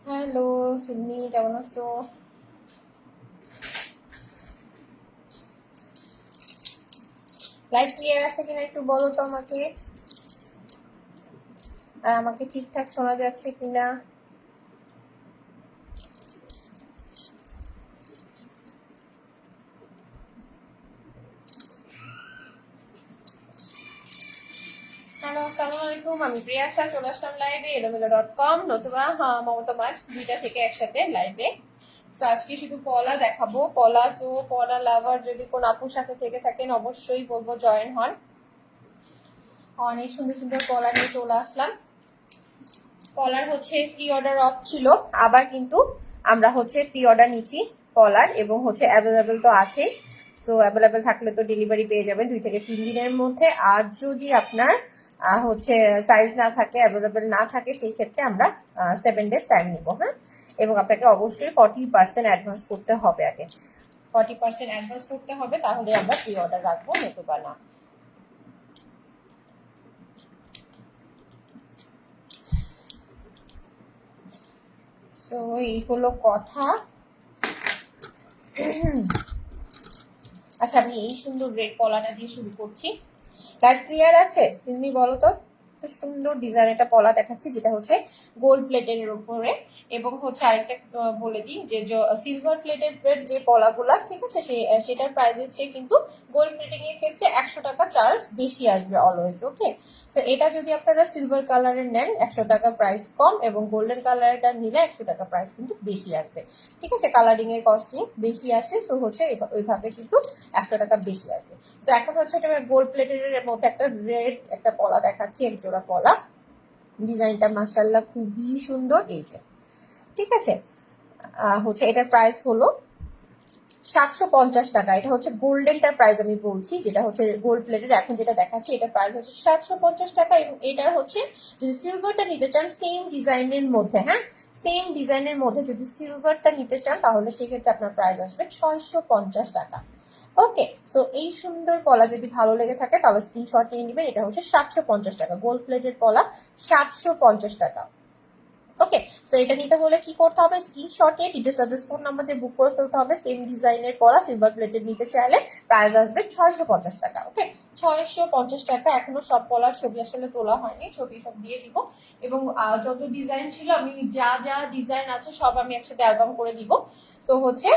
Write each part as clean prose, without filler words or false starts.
Hello Sydney, কেমন আছো? Live clear আছে কিনা একটু বলো তো আমাকে, আর আমাকে ঠিকঠাক শোনা যাচ্ছে কিনা। হ্যালো, আসসালামু আলাইকুম। আমি প্রিয়াশা, চলে আসলাম লাইভে elomeelo.com নতুবা মমতা মাঠ, দুইটা থেকে একসাথে লাইভে। আজকে শুধু পলা দেখাবো, পলা সো পলা লাভার যদি কোন আপুর সাথে থেকে থাকেন অবশ্যই বলবো জয়েন হন। অনেক সুন্দর সুন্দর পলা নিয়ে চলে আসলাম। পলার হচ্ছে প্রি অর্ডার অফ ছিল, আবার কিন্তু আমরা হচ্ছে প্রি অর্ডার নিচ্ছি পলার, এবং হচ্ছে অ্যাভেলেবেল তো আছেই। সো অ্যাভেলেবেল থাকলে তো ডেলিভারি পেয়ে যাবেন 2 থেকে 3 দিনের মধ্যে। আর যদি আপনার হচ্ছে সাইজ না থাকে, অ্যাভেলেবেল না থাকে, সেই ক্ষেত্রে আমরা 7 ডেজ টাইম নিব। হ্যাঁ, এবং আপনাকে অবশ্যই 40% অ্যাডভান্স করতে হবে। আগে 40% অ্যাডভান্স করতে হবে, তাহলে আমরা প্রি অর্ডার রাখবো, নতুবা না। সো এই হলো কথা। আচ্ছা, আমি এই সুন্দর রেড পলাটা দিয়ে শুরু করছি। লাইট ক্লিয়ার আছে? সিমি বলো তো। সুন্দর ডিজাইন একটা পলা দেখাচ্ছি, যেটা হচ্ছে গোল্ড প্লেটের উপরে, এবং হচ্ছে আরেকটা বলে দিই যে সিলভার প্লেটের যে পলাগুলা, ঠিক আছে, সেটার প্রাইসের চেয়ে কিন্তু গোল্ড প্লেটিং এর ক্ষেত্রে 100 টাকা চার্জ বেশি আসবে অলওয়েজ। ওকে, সো এটা যদি আপনারা সিলভার কালারের নেন 100 টাকা প্রাইস কম, এবং গোল্ডেন কালারটা নিলে 100 টাকা প্রাইস কিন্তু বেশি আসবে। ঠিক আছে, কালারিং এর কস্টিং বেশি আসে, সো হচ্ছে ওইভাবে কিন্তু 100 টাকা বেশি আসবে। তো এখন হচ্ছে এটা গোল্ড প্লেটের মধ্যে একটা রেড একটা পলা দেখাচ্ছি, এক জোড়া পলা। ডিজাইনটা মাশাআল্লাহ খুবই সুন্দর। এই যে, ঠিক আছে, হচ্ছে এটার প্রাইস হলো 750 টাকা। এটা হচ্ছে গোল্ডেনটার প্রাইস আমি বলছি, যেটা হচ্ছে গোল্ড প্লেটের এখন যেটা দেখাচ্ছি, এটার প্রাইস হচ্ছে 750 টাকা। এবং এটার হচ্ছে যদি সিলভারটা নিতে চান সেম ডিজাইনের মধ্যে, হ্যাঁ, সেম ডিজাইনের মধ্যে যদি সিলভারটা নিতে চান, তাহলে সেক্ষেত্রে আপনার প্রাইস আসবে 650 টাকা। ওকে, সো এই সুন্দর পলা যদি ভালো লেগে থাকে তাহলে স্ক্রিনশট নিয়ে নেবেন। এটা হচ্ছে 750 টাকা, গোল্ড প্লেটের পলা 750 টাকা। ওকে, সো এটা নিতে হলে কি করতে হবে, স্ক্রিনশটে ডিটেলস অ্যাড্রেস ফোন নাম্বার দিয়ে বুক করে ফেলতে হবে। সেম ডিজাইনের পলা সিলভার প্লেটের নিতে চাইলে প্রাইস আসবে 650 টাকা। ওকে, 650 টাকা। এখনো সব পলার ছবি আসলে তোলা হয়নি, ছবি সব দিয়ে দিব, এবং যত ডিজাইন ছিল আমি যা যা ডিজাইন আছে সব আমি একসাথে অ্যালবাম করে দিব। তো হচ্ছে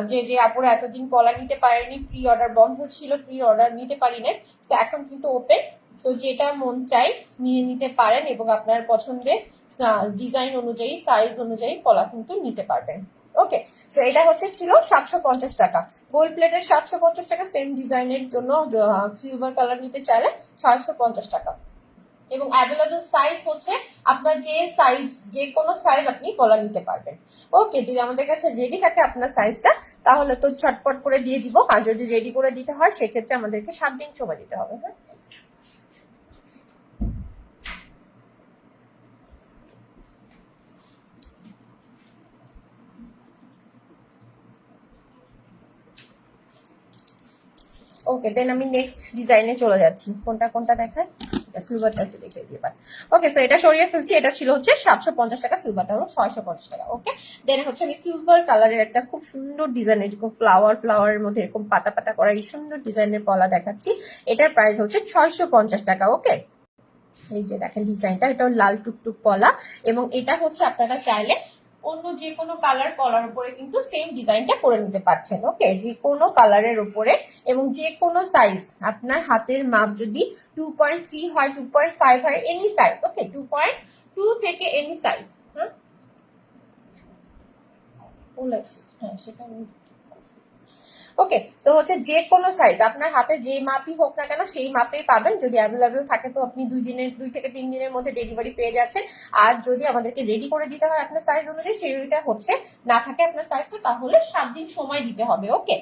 যে যে আপুরা এতদিন পলা নিতে পারেনি, প্রি অর্ডার বন্ধ ছিল, প্রি অর্ডার নিতে পারি না, তো এখন কিন্তু ওপেন। তো যেটা মন চাই নিয়ে নিতে পারেন, এবং আপনার পছন্দের ডিজাইন অনুযায়ী, সাইজ অনুযায়ী পলা কিন্তু নিতে পারবেন। ওকে, সো এটা হচ্ছে ছিল 750 টাকা, গোল্ড প্লেটের 750 টাকা। সেম ডিজাইনের জন্য সিলভার কালার নিতে চাইলে 650 টাকা। এবং অ্যাভেলেবল সাইজ হচ্ছে আপনার যে কোনো সাইজ আপনি পলা নিতে পারবেন। ওকে, যদি আমাদের কাছে রেডি থাকে আপনার সাইজটা, তাহলে তো ছটপট করে দিয়ে দিব। আর যদি রেডি করে দিতে হয় সেক্ষেত্রে আমাদেরকে 7 দিন সময় দিতে হবে। হ্যাঁ, ওকে, দেন আমি নেক্সট ডিজাইনে চলে যাচ্ছি। কোনটা কোনটা দেখায়, সিলভারটা একটু দেখে দিয়ে পার। ওকে, সো এটা সরিয়ে ফেলছি। এটা ছিল হচ্ছে 750 টাকা, সিলভারটা হলো 650 টাকা। ওকে, দেন হচ্ছে আমি সিলভার কালারের একটা খুব সুন্দর ডিজাইন, এরকম ফ্লাওয়ারের মধ্যে এরকম পাতা পাতা করা এই সুন্দর ডিজাইনের পলা দেখাচ্ছি। এটার প্রাইস হচ্ছে 650 টাকা। ওকে, এই যে দেখেন ডিজাইনটা, এটা লাল টুকটুক পলা, এবং এটা হচ্ছে আপনারা চাইলে অন্য যে কোনো কালার পলার উপরে কিন্তু সেম ডিজাইনটা করে নিতে পারছেন। ওকে, যে কোনো কালারের উপরে, এবং যে কোনো সাইজ, আপনার হাতের মাপ যদি 2.3 হয়, 2.5 হয়, এনি সাইজ। ওকে, 2.2 থেকে এনি সাইজ। হ্যাঁ, বলেছি, হ্যাঁ সেটা ওকে, সো হচ্ছে যে কোনো সাইজ আপনার হাতে যে মাপই হোক না কেন সেই মাপেই পাবেন। যদি অ্যাভেলেবেল থাকে তো আপনি 2 থেকে 3 দিনের মধ্যে ডেলিভারি পেয়ে যাচ্ছেন। আর যদি আমাদেরকে রেডি করে দিতে হয় আপনার সাইজ অনুযায়ী, সেইটা হচ্ছে না থাকে আপনার সাইজটা, তাহলে 7 দিন সময় দিতে হবে। ওকে,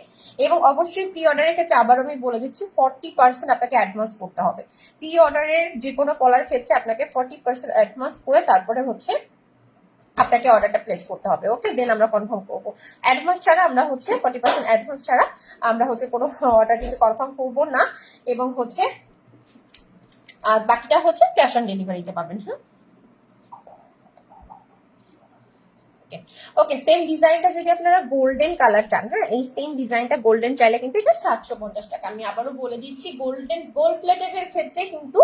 এবং অবশ্যই প্রি অর্ডারের ক্ষেত্রে আবার আমি বলে দিচ্ছি 40% আপনাকে অ্যাডভান্স করতে হবে। প্রি অর্ডারের যে কোনো পলার ক্ষেত্রে আপনাকে 40% অ্যাডভান্স করে তারপরে হচ্ছে আপনাকে অর্ডারটা প্লেস করতে হবে। ওকে, দেন আমরা কনফার্ম করবো। অ্যাডভান্স ছাড়া আমরা হচ্ছে 40% অ্যাডভান্স ছাড়া আমরা হচ্ছে কোনো অর্ডার কিন্তু কনফার্ম করবো না। এবং হচ্ছে বাকিটা হচ্ছে ক্যাশ অন ডেলিভারিতে পাবেন। হ্যাঁ, ওকে, সেম ডিজাইনটা যদি আপনারা গোল্ডেন কালার চান, হ্যাঁ এই সেম ডিজাইনটা গোল্ডেন চাইলে কিন্তু এটা 750 টাকা। আমি আবারও বলে দিচ্ছি, গোল্ড প্লেটেড এর ক্ষেত্রে কিন্তু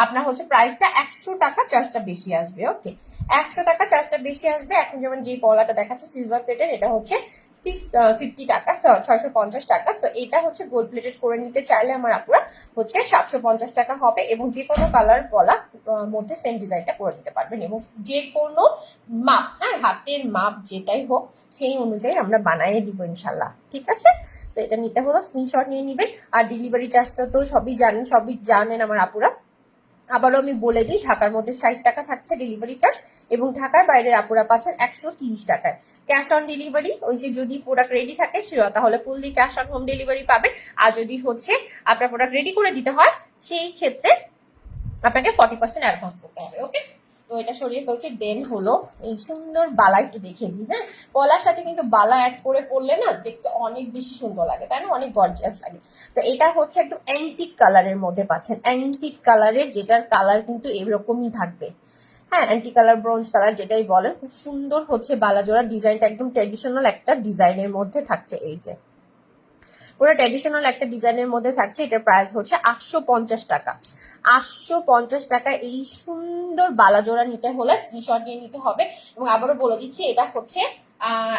আপনার হচ্ছে প্রাইসটা 100 টাকা চার্জটা বেশি আসবে। ওকে, 100 টাকা চার্জটা বেশি আসবে। এখন যেমন যে পলাটা দেখাচ্ছে সিলভার প্লেটের, এটা হচ্ছে 650 টাকা, 650 টাকা। সো এটা হচ্ছে গোল্ড প্লেটেড করে নিতে চাইলে আমার আপুরা হচ্ছে 750 টাকা হবে। এবং যে কোনো কালার পলা মধ্যে সেম ডিজাইনটা করে দিতে পারবেন, এবং যে কোনো মাপ, হ্যাঁ হাতের মাপ যেটাই হোক সেই অনুযায়ী আমরা বানিয়ে দিব ইনশাল্লাহ। ঠিক আছে, তো এটা নিতে হলো স্ক্রিনশট নিয়ে নিবেন। আর ডেলিভারি চার্জটা তো সবই জানেন আমার আপুরা। আবারও আমি বলে দিই, ঢাকার মধ্যে 60 টাকা থাকছে ডেলিভারি চার্জ, এবং ঢাকার বাইরের আপুরা পাচ্ছেন 130 টাকায় ক্যাশ অন ডেলিভারি। ওই যে যদি প্রোডাক্ট রেডি থাকে তাহলে fully cash on home delivery পাবেন। আর যদি হচ্ছে আপনার প্রোডাক্ট রেডি করে দিতে হয় সেই ক্ষেত্রে আপনাকে 40% অ্যাডভান্স করতে হবে। ওকে, তো এটা সরিয়ে ফেলছি। দেন হলো এই সুন্দর বালা একটু দেখিয়ে দিই। হ্যাঁ, পলার সাথে কিন্তু বালা অ্যাড করে পড়লে না দেখতে অনেক বেশি সুন্দর লাগে, তাই না, অনেক গর্জিয়াস লাগে। তো এটা হচ্ছে একদম অ্যান্টিক কালারের মধ্যে পাচ্ছেন, অ্যান্টিক কালারের, যেটার কালার কিন্তু এরকমই থাকবে। হ্যাঁ, অ্যান্টি কালার, ব্রোঞ্জ কালার যেটাই বলেন, খুব সুন্দর হচ্ছে বালাজোড়া ডিজাইনটা, একদম ট্রেডিশনাল একটা ডিজাইনের মধ্যে থাকছে। এই যে পুরো ট্র্যাডিশনাল একটা ডিজাইনের মধ্যে থাকছে। এটার প্রাইস হচ্ছে 850 টাকা। 850 টাকা এই সুন্দর বালাজোড়া নিতে হলে স্ক্রিনশট নিয়ে নিতে হবে। এবং আবারও বলে দিচ্ছি, এটা হচ্ছে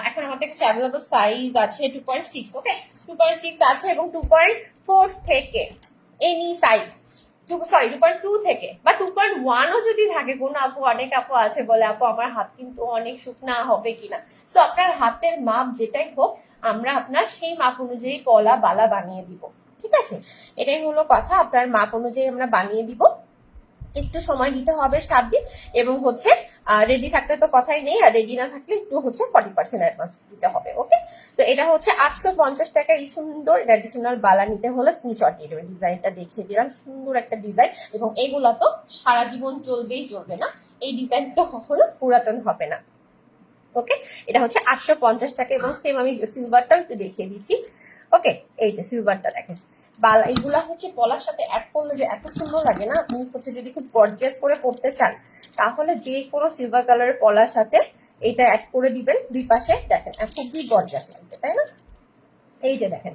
এখন আমাদের কাছে অ্যাভেলেবল সাইজ আছে 2.6। ওকে, 2.6 আছে, এবং 2.4 থেকে এনি সাইজ, 2.2 থেকে বা 2.1ও যদি থাকে, কোনো আপু, অনেক আপু আছে বলে আপু আমার হাত কিন্তু অনেক শুকনা হবে কিনা। তো আপনার হাতের মাপ যেটাই হোক, আমরা আপনার সেই মাপ অনুযায়ী পলা বালা বানিয়ে দিব। ঠিক আছে, এটাই হলো কথা, আপনার মাপ অনুযায়ী আমরা বানিয়ে দিব। একটু সময় দিতে হবে 7 দিন, এবং হচ্ছে রেডি থাকলে তো কথাই নেই, আর রেডি না থাকলে একটু হচ্ছে 40% অ্যাডভান্স দিতে হবে। ওকে, তো এটা হচ্ছে 850 টাকা। এই সুন্দর ট্র্যাডিশনাল বালা নিতে হলে স্ক্রিনশট দিয়ে দেবেন। ডিজাইনটা দেখিয়ে দিলাম, সুন্দর একটা ডিজাইন, এবং এগুলা তো সারা জীবন চলবে না, এই ডিজাইন তো কখনো পুরাতন হবে না। ওকে, এটা হচ্ছে 850 টাকা। এবং সেম আমি সিলভারটাও একটু দেখিয়ে দিচ্ছি। ওকে, এই যে সিলভারটা দেখেন, বালা এইগুলা হচ্ছে পলার সাথে অ্যাড করলে যে এত সুন্দর লাগে না। আপনি হচ্ছে যদি খুব গর্জিয়াস করে পড়তে চান, তাহলে যে কোনো সিলভার কালারের পলার সাথে এটা অ্যাড করে দিবেন দুই পাশে, দেখেন খুবই গর্জিয়াস লাগবে, তাই না। এই যে দেখেন,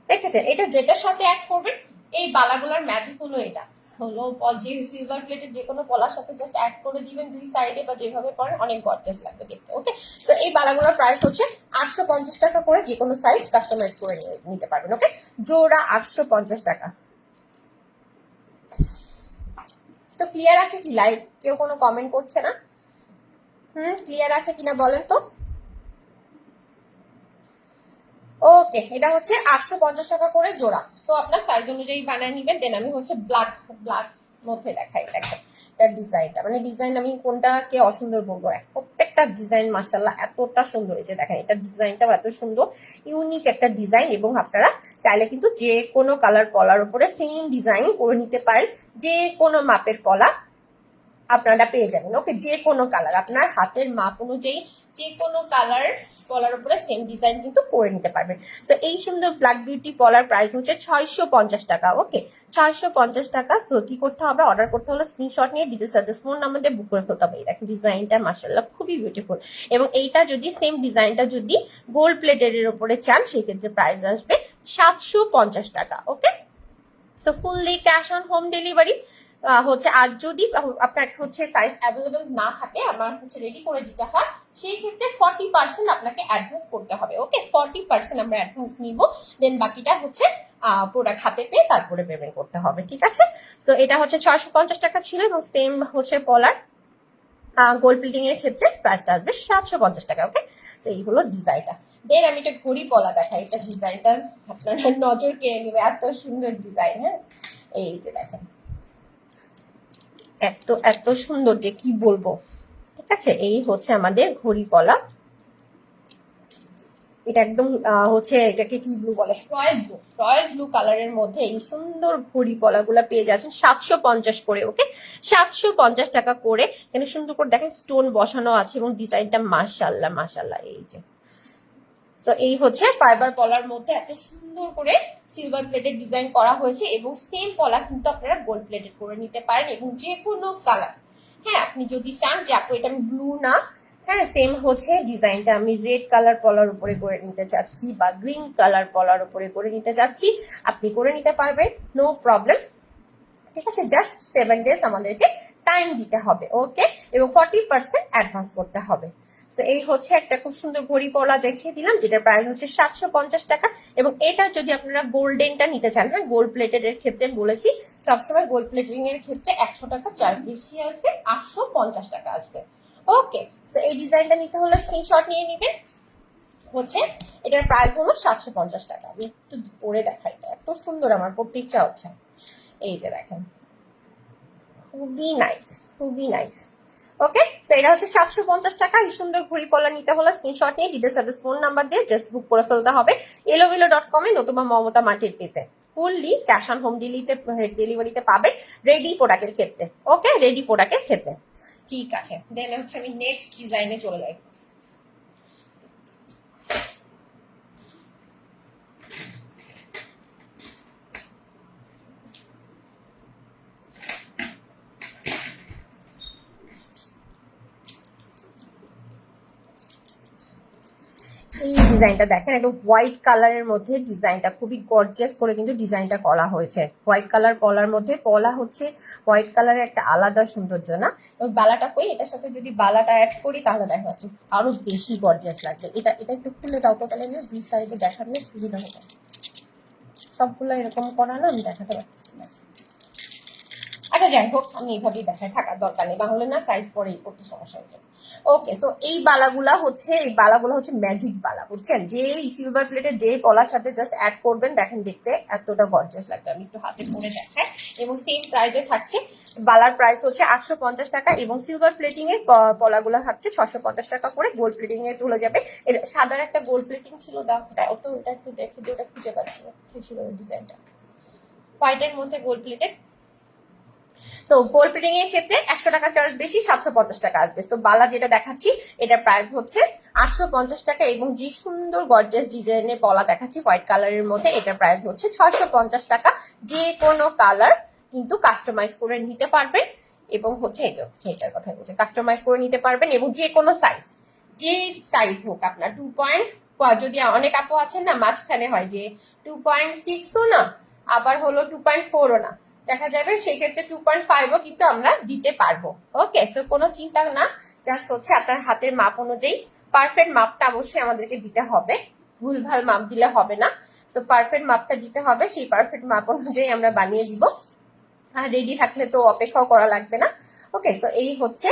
দেখেছেন, এটা যেটার সাথে অ্যাড করবেন, এই বালাগুলার ম্যাজিক হলো এটা হলো, যে সিলভার প্লেটের যে কোনো পলার সাথে জাস্ট অ্যাড করে দিবেন দুই সাইডে, বা যেভাবে পরেন, অনেক গর্জিয়াস লাগবে দেখতে। ওকে, তো এই বালাগুলোর প্রাইস হচ্ছে 850 টাকা করে, যে কোনো সাইজ কাস্টমাইজ করে নিতে পারবেন। ওকে, জোড়া 850 টাকা। তো ক্লিয়ার আছে কি? লাইভ কেউ কোনো কমেন্ট করছে না? ক্লিয়ার আছে কিনা বলেন তো। ওকে, এটা হচ্ছে 850 টাকা করে জোড়া। তো আপনার সাইজ অনুযায়ী বানিয়ে নিবেন। দেন আমি হচ্ছে ব্ল্যাক মধ্যে দেখাই দেখেন এটার ডিজাইনটা, মানে ডিজাইন আমি কোনটাকে অসুন্দর বলবো, প্রত্যেকটা ডিজাইন মাশাআল্লাহ এতটা সুন্দর হয়েছে। দেখেন এটার ডিজাইনটাও এত সুন্দর, ইউনিক একটা ডিজাইন। এবং আপনারা চাইলে কিন্তু যে কোনো কালার পলার উপরে সেম ডিজাইন করে নিতে পারেন, যে কোনো মাপের পলা আপনারা পেয়ে যাবেন। ওকে, যে কোনো কালার আপনার হাতের মাপ অনুযায়ী যে কোনো কালার পলার উপরে সেম ডিজাইন কিন্তু করে নিতে পারবেন। তো এই সুন্দর ব্ল্যাক বিউটি পলার প্রাইস হচ্ছে 650 টাকা। ওকে, 650 টাকা। সো কি করতে হবে, অর্ডার করতে হলে স্ক্রিনশট নিয়ে ডিটেলস অ্যাড্রেস ফোন নাম্বার দিয়ে বুক করে ফেলতে হবে। দেখেন ডিজাইনটা মাশাআল্লাহ খুবই বিউটিফুল। এবং এইটা যদি সেম ডিজাইনটা যদি গোল্ড প্লেটের উপরে চান, সেক্ষেত্রে প্রাইস আসবে 750 টাকা। Okay, so fully cash on home delivery হচ্ছে। আর যদি আপনার হচ্ছে সাইজ অ্যাভেলেবল না থাকে, আমার হচ্ছে রেডি করে দিতে হয়, সেই ক্ষেত্রে 40% আপনাকে অ্যাডভান্স করতে হবে। ওকে, 40% আমরা অ্যাডভান্স নিব, দেন বাকিটা হচ্ছে প্রোডাক্ট হাতে পেয়ে তারপরে পেমেন্ট করতে হবে। ঠিক আছে, তো এটা হচ্ছে 650 টাকা ছিল। এবং সেম হচ্ছে পলার গোল্ড প্লেটিং এর ক্ষেত্রে প্রাইসটা আসবে 750 টাকা। ওকে, এই হলো ডিজাইনটা। দেন আমি একটা ঘড়ি পলা দেখাই, এটা ডিজাইনটা আপনার নজর কেড়ে নেবে, এত সুন্দর ডিজাইন। হ্যাঁ, এই যে দেখেন, এত এত সুন্দর যে কি বলবো। ঠিক আছে, এই হচ্ছে আমাদের ঘড়ি পলা। এটা একদম হচ্ছে এটাকে কি ব্লু বলে, রয়্যাল ব্লু কালারের মধ্যে এই সুন্দর ঘড়ি পলাগুলা পেয়ে যাচ্ছেন 750 করে। ওকে, 750 টাকা করে। এখানে সুন্দর করে দেখেন স্টোন বসানো আছে এবং ডিজাইনটা মাশাআল্লাহ মাশাআল্লাহ। এই যে, তো এই হচ্ছে ফাইবার পলার মধ্যে এত সুন্দর করে সিলভার প্লেটেড ডিজাইন করা হয়েছে এবং সেম পলা কিন্তু আপনারা গোল্ড প্লেটেড করে নিতে পারেন এবং যে কোনো কালার। হ্যাঁ, আপনি যদি চান যে আপু এটা আমি ব্লু না, হ্যাঁ সেম হচ্ছে ডিজাইনটা আমি রেড কালার পলার উপরে করে নিতে চাচ্ছি বা গ্রিন কালার পলার উপরে করে নিতে চাচ্ছি, আপনি করে নিতে পারবেন, নো প্রবলেম। ঠিক আছে, জাস্ট 7 days আমাদেরকে টাইম দিতে হবে। ওকে, এবং 40% অ্যাডভান্স করতে হবে। তো এই হচ্ছে একটা খুব সুন্দর ঘড়ি পলা দেখিয়ে দিলাম, যেটার প্রাইস হচ্ছে 750 টাকা। এবং এটা যদি আপনারা গোল্ডেনটা নিতে চান, হ্যাঁ গোল্ড প্লেটেড এর ক্ষেত্রে বলেছি সবসময় গোল্ড প্লেটিং এর ক্ষেত্রে 100 টাকা চার্জ বেশি আসবে, 850 টাকা আসবে। ওকে, তো এই ডিজাইনটা নিতে হলে স্ক্রিনশট নিয়ে নিবেন। হচ্ছে এটার প্রাইস হলো 750 টাকা। আমি একটু পরে দেখাই, এত সুন্দর, আমার পড়তে ইচ্ছা হচ্ছে। এই যে দেখেন, খুবই নাইস, খুবই নাইস। ওকে, সো এটা হচ্ছে 750 টাকা। এই সুন্দর ঘড়ি পলা নিতে হলে স্ক্রিনশট নিয়ে ডিটেলস অ্যাড্রেস ফোন নাম্বার দিয়ে জাস্ট বুক করে ফেলতে হবে elovilo.com এ নতুবা মমতা মার্টের পেজে। ফুললি ক্যাশ অন হোম ডেলিভারিতে পাবেন রেডি প্রোডাক্টের ক্ষেত্রে। ওকে, রেডি প্রোডাক্টের ক্ষেত্রে। ঠিক আছে, দেন হচ্ছে আমি নেক্সট ডিজাইনে চলে যাই। এই ডিজাইনটা দেখেন, একদম হোয়াইট কালারের মধ্যে ডিজাইনটা খুবই গর্জিয়াস করে কিন্তু ডিজাইনটা করা হয়েছে। হোয়াইট কালার পলার মধ্যে, পলা হচ্ছে হোয়াইট কালারের একটা আলাদা সৌন্দর্য না। এবং বালাটা কই, এটার সাথে যদি বালাটা অ্যাড করি তাহলে দেখা যাচ্ছে আরো বেশি গর্জিয়াস লাগবে। এটা এটা একটু খুলে দাও তো, তাহলে না দুই সাইডে দেখালে সুবিধা হবে। সবগুলো এরকম করা না, আমি দেখাতে পারতেছি না। আচ্ছা যাই হোক, আমি এইভাবেই দেখাই, থাকার দরকার নেই, তাহলে না সাইজ পরেই করতে সমস্যা হয়ে যাবে। ওকে, সো এই বালাগুলা হচ্ছে ম্যাজিক বালা, বুঝছেন? যে সিলভার প্লেটের যে পলার সাথে জাস্ট অ্যাড করবেন, দেখেন দেখতে এতটা গর্জিয়াস লাগবে। আমি একটু হাতে পরে দেখাই। এবং সেম প্রাইসে থাকছে, বালার প্রাইস হচ্ছে 850 টাকা এবং সিলভার প্লেটিং এর পলাগুলো থাকছে 650 টাকা করে। গোল্ড প্লেটিং এ চলে যাবে। সাদার একটা গোল্ড প্লেটিং ছিল, দাও তো ওটা একটু দেখে দিই, ওটা খুঁজে পাচ্ছি না, কি ছিল ডিজাইনটা, হোয়াইটের মধ্যে gold plated. So gold plating এর ক্ষেত্রে 100 টাকা চার্জ বেশি, 750 টাকা আসবে। তো বালা যেটা দেখাচ্ছি এটার প্রাইস হচ্ছে 850 টাকা এবং যে সুন্দর গর্জিয়াস ডিজাইনের পলা দেখাচ্ছি হোয়াইট কালারের মধ্যে, এটার প্রাইস হচ্ছে 650 টাকা। যে কোনো কালার কিন্তু কাস্টমাইজ করে নিতে পারবেন এবং হচ্ছে এই তো এটার কথা বলছে, কাস্টমাইজ করে নিতে পারবেন এবং যে কোনো সাইজ, যে সাইজ হোক আপনার 2. যদি অনেক আপু আছেন না মাঝখানে হয় যে 2.6ও না, আবার হলো 2.4ও না, দেখা যাবে সেই ক্ষেত্রে 2.5ও কিন্তু আমরা দিতে পারবো। ওকে, তো কোনো চিন্তা না, জাস্ট হচ্ছে আপনার হাতের মাপ অনুযায়ী পারফেক্ট মাপটা অবশ্যই আমাদেরকে দিতে হবে, ভুলভাল মাপ দিলে হবে না। তো পারফেক্ট মাপটা দিতে হবে, সেই পারফেক্ট মাপ অনুযায়ী আমরা বানিয়ে দিব। আর রেডি থাকলে তো অপেক্ষাও করা লাগবে না। ওকে, তো এই হচ্ছে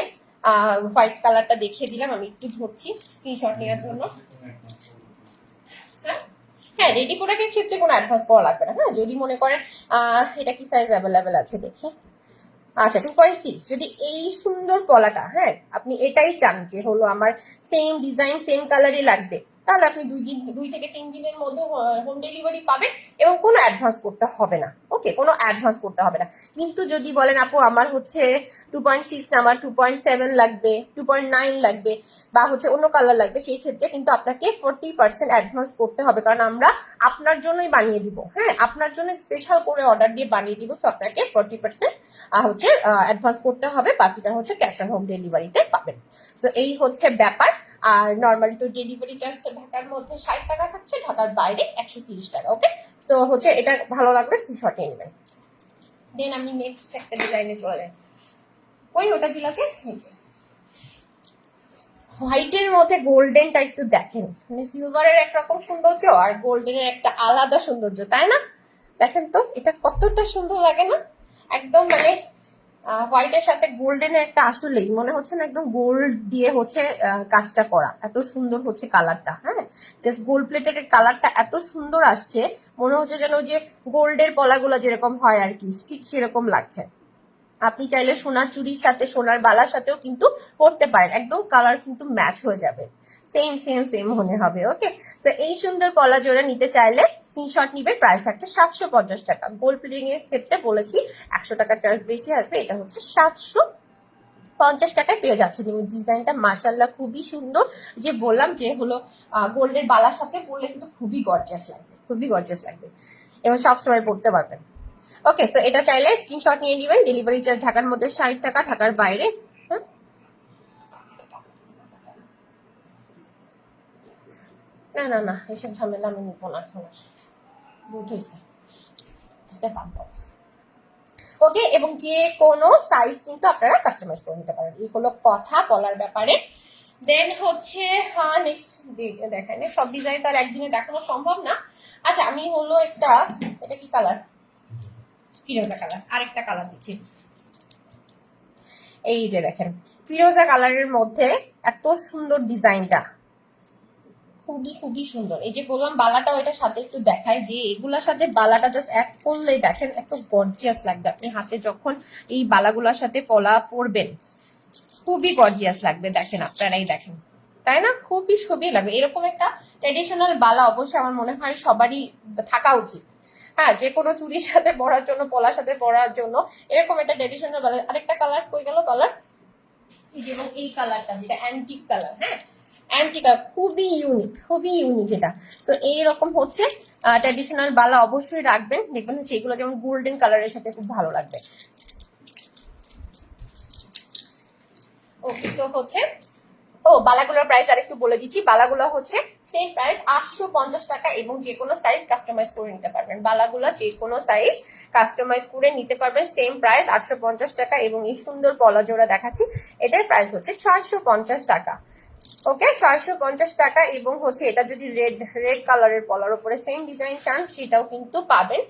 হোয়াইট কালারটা দেখিয়ে দিলাম, আমি একটু ধরছি স্ক্রিনশট নেওয়ার জন্য। হ্যাঁ, রেডি প্রোডাক্টের ক্ষেত্রে কোনো অ্যাডভান্স করা লাগবে না। হ্যাঁ, যদি মনে করেন এটা কি সাইজ অ্যাভেলেবেল আছে দেখি, আচ্ছা 2.6, যদি এই সুন্দর পলাটা, হ্যাঁ আপনি এটাই চান যে হলো আমার সেম ডিজাইন সেম কালারই লাগবে, তাহলে আপনি 2 থেকে 3 দিনের মধ্যে হোম ডেলিভারি পাবেন এবং কোনো অ্যাডভান্স করতে হবে না। ওকে, কোনো অ্যাডভান্স করতে হবে না। কিন্তু যদি বলেন আপু আমার হচ্ছে 2.6 না, আমার 2.7 লাগবে, 2.9 লাগবে বা হচ্ছে অন্য কালার লাগবে, সেই ক্ষেত্রে কিন্তু আপনাকে 40% অ্যাডভান্স করতে হবে, কারণ আমরা আপনার জন্যই বানিয়ে দিব। হ্যাঁ, আপনার জন্য স্পেশাল করে অর্ডার দিয়ে বানিয়ে দিব, তো আপনাকে 40% হচ্ছে অ্যাডভান্স করতে হবে, বাকিটা হচ্ছে ক্যাশ অন হোম ডেলিভারিতে পাবেন। তো এই হচ্ছে ব্যাপার। আর নর্মালি তো ডেলিভারি চার্জটা ঢাকার মধ্যে 60 টাকা থাকছে, ঢাকার বাইরে 130 টাকা। ওকে, তো হচ্ছে এটা ভালো লাগবে স্ক্রিনশট নিয়ে নেবেন। দেন আমি নেক্সট একটা ডিজাইনে চলে যাই। ওই ওটা দিলা যে হোয়াইটের মধ্যে গোল্ডেনটা একটু দেখেন, মানে সিলভারের একরকম সৌন্দর্য আর গোল্ডেনের একটা আলাদা সৌন্দর্য, তাই না? দেখেন তো এটা কতটা সুন্দর লাগে না, একদম মানে হোয়াইটের সাথে গোল্ডেনের একটা আসলেই মনে হচ্ছে না একদম গোল্ড দিয়ে হচ্ছে কাজটা করা, এত সুন্দর হচ্ছে কালারটা। হ্যাঁ, জাস্ট গোল্ড প্লেটেড কালারটা এত সুন্দর আসছে, মনে হচ্ছে যেন যে গোল্ডের পলাগুলো যেরকম হয় আর কি, ঠিক সেরকম লাগছে। আপনি চাইলে সোনার চুড়ির সাথে সোনার বালার সাথেও কিন্তু পরতে পারেন, একদম কালার কিন্তু ম্যাচ হয়ে যাবে, সেম সেম সেম মনে হবে। ওকে, তো এই সুন্দর পলা জোড়া নিতে চাইলে স্ক্রিনশট নিবে, প্রাইস থাকছে 750 টাকা। গোল্ড প্লেটিং এর ক্ষেত্রে বলেছি 100 টাকা চার্জ বেশি আসবে, এটা হচ্ছে 750 টাকায় পেয়ে যাচ্ছে। কিন্তু ডিজাইনটা মাশাল্লাহ খুবই সুন্দর, যে বললাম যে হলো গোল্ডের বালার সাথে পরলে কিন্তু খুবই গর্জিয়াস লাগবে, খুবই গর্জিয়াস লাগবে এবং সবসময় পরতে পারবেন। ওকে, তো এটা চাইলে স্ক্রিনশট নিয়ে নেবেন। ডেলিভারি চার্জ ঢাকার মধ্যে 60 টাকা, ঢাকার বাইরে না না না এসব ঝামেলা আমি নিবো না এখন, বুঝ হয়েছে, এটা বাদ দাও। ওকে, এবং যে কোনো সাইজ কিন্তু আপনারা কাস্টমাইজ করে নিতে পারেন, এই হলো কথা বলার ব্যাপারে। দেন হচ্ছে নেক্সট দেখেন, সব ডিজাইন তো আর একদিনে দেখানো সম্ভব না। আচ্ছা, আমি হলো একটা, এটা কি কালার, ফিরোজা কালার, আরেকটা কালার দেখি। এই যে দেখেন ফিরোজা কালারের মধ্যে এত সুন্দর ডিজাইনটা, খুবই খুবই সুন্দর। এই যে বললাম বালাটাও এটার সাথে একটু দেখায়, যে এগুলার সাথে বালাটা জাস্ট এক করলেই দেখেন এত গর্জিয়াস লাগবে। আপনি হাতে যখন এই বালাগুলোর সাথে পলা পরবেন খুবই গর্জিয়াস লাগবে, দেখেন আপনারাই দেখেন, তাই না? খুবই খুবই লাগবে। এরকম একটা ট্রেডিশনাল বালা অবশ্যই আমার মনে হয় সবারই থাকা উচিত। হ্যাঁ, যে কোনো চুরির সাথে পরার জন্য, পলার সাথে পরার জন্য এরকম একটা ট্রেডিশনাল বালা। আরেকটা কালার কই গেল কালার, এবং এই কালারটা যেটা অ্যান্টিক কালার, হ্যাঁ অ্যান্টিক কালার, খুবই ইউনিক, খুবই ইউনিক এটা। তো এইরকম হচ্ছে ট্র্যাডিশনাল বালা অবশ্যই রাখবেন, দেখবেন হচ্ছে এগুলো যেমন গোল্ডেন কালারের সাথে খুব ভালো লাগবে। ওকে, তো হচ্ছে বালাগুলোর প্রাইস আরেকটু বলে দিচ্ছি। বালাগুলো হচ্ছে সেম প্রাইস 850 টাকা, এবং যে কোনো সাইজ কাস্টমাইজ করে নিতে পারবেন। বালাগুলো যে কোনো সাইজ কাস্টমাইজ করে নিতে পারবেন, সেম প্রাইস 850 টাকা। এবং এই সুন্দর পলা জোড়া দেখাচ্ছি, এটার প্রাইস হচ্ছে 650 টাকা। ওকে, 650 টাকা। এবং হচ্ছে এটা যদি রেড কালারের পলার উপরে সেম ডিজাইন চান সেটাও কিন্তু পাবেন।